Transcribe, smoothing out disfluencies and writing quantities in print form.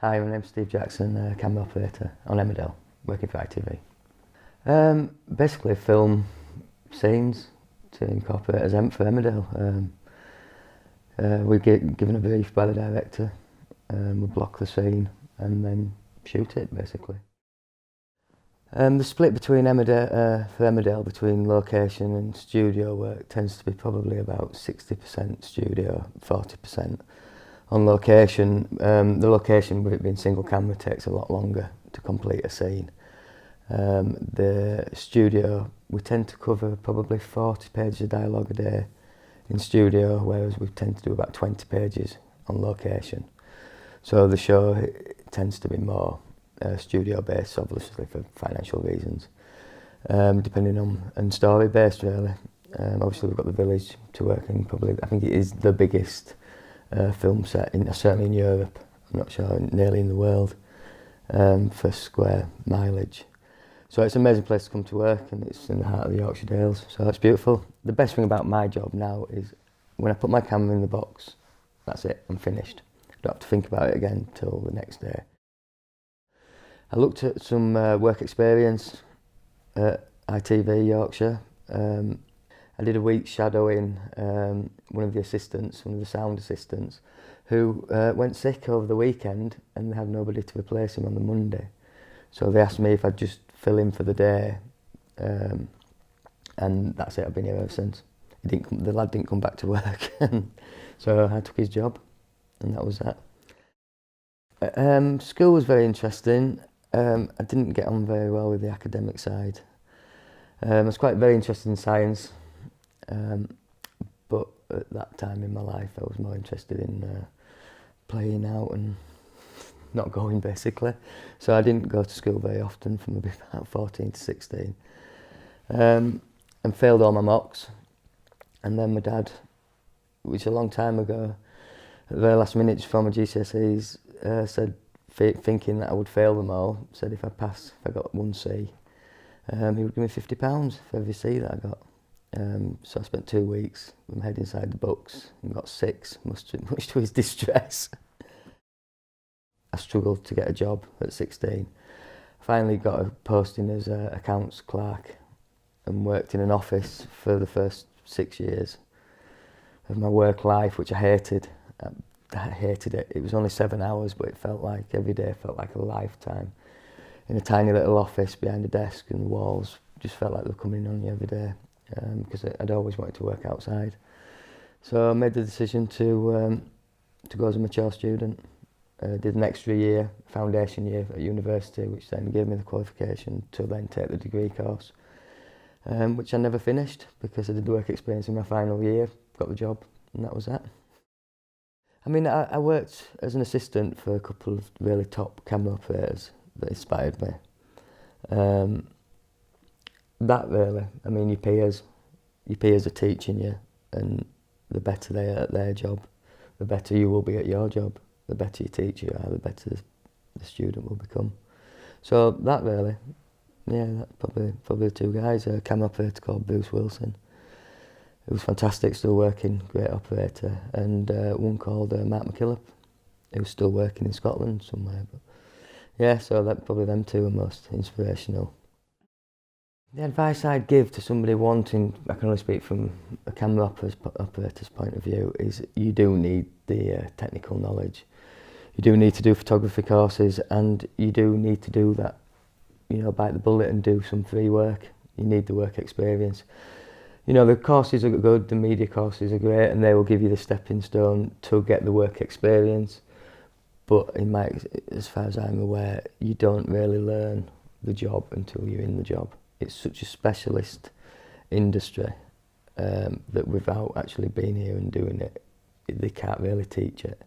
Hi, my name's Steve Jackson, camera operator on Emmerdale, working for ITV. Basically film scenes to incorporate as for Emmerdale. We get given a brief by the director, we block the scene and then shoot it basically. The split between for Emmerdale between location and studio work tends to be probably about 60% studio, 40% on location. The location, with it being single camera, takes a lot longer to complete a scene. The studio, we tend to cover probably 40 pages of dialogue a day in studio, whereas we tend to do about 20 pages on location. So the show tends to be more studio based, obviously for financial reasons, depending on, and story based really. Obviously we've got the village to work in, probably I think it is the biggest film set, certainly in Europe, I'm not sure, nearly in the world, for square mileage. So it's an amazing place to come to work, and it's in the heart of the Yorkshire Dales, so it's beautiful. The best thing about my job now is when I put my camera in the box, that's it, I'm finished. I don't have to think about it again till the next day. I looked at some work experience at ITV Yorkshire. I did a week shadowing one of the sound assistants, who went sick over the weekend and they had nobody to replace him on the Monday. So they asked me if I'd just fill in for the day, and that's it, I've been here ever since. The lad didn't come back to work, so I took his job, and that was that. School was very interesting. I didn't get on very well with the academic side. I was very interested in science, but at that time in my life I was more interested in playing out and not going basically. So I didn't go to school very often from about 14 to 16, and failed all my mocks. And then my dad, which a long time ago, at the very last minute just before my GCSEs, said, thinking that I would fail them all, said if I got 1C, he would give me £50 for every C that I got. So I spent 2 weeks with my head inside the books and got 6, much to his distress. I struggled to get a job at 16. Finally got a posting as an accounts clerk and worked in an office for the first 6 years of my work life, which I hated. I hated it. It was only 7 hours, but it felt like every day felt like a lifetime. In a tiny little office behind a desk, and the walls just felt like they were coming on you every day, because I'd always wanted to work outside. So I made the decision to go as a mature student. Did an extra year, foundation year at university, which then gave me the qualification to then take the degree course, which I never finished because I did the work experience in my final year, got the job, and that was that. I mean, I worked as an assistant for a couple of really top camera operators that inspired me. That really, I mean, your peers are teaching you, and the better they are at their job, the better you will be at your job. The better you teach you are, the better the student will become. So that really, yeah, that's probably the two guys. A camera operator called Bruce Wilson, who was fantastic, still working, great operator, and one called Mark McKillop, who's still working in Scotland somewhere. But yeah, so probably them two are most inspirational. The advice I'd give to somebody wanting, I can only speak from a camera operator's point of view, is you do need the technical knowledge. You do need to do photography courses, and you do need to do that, bite the bullet and do some free work. You need the work experience. The courses are good, the media courses are great, and they will give you the stepping stone to get the work experience. But as far as I'm aware, you don't really learn the job until you're in the job. It's such a specialist industry that without actually being here and doing it, they can't really teach it.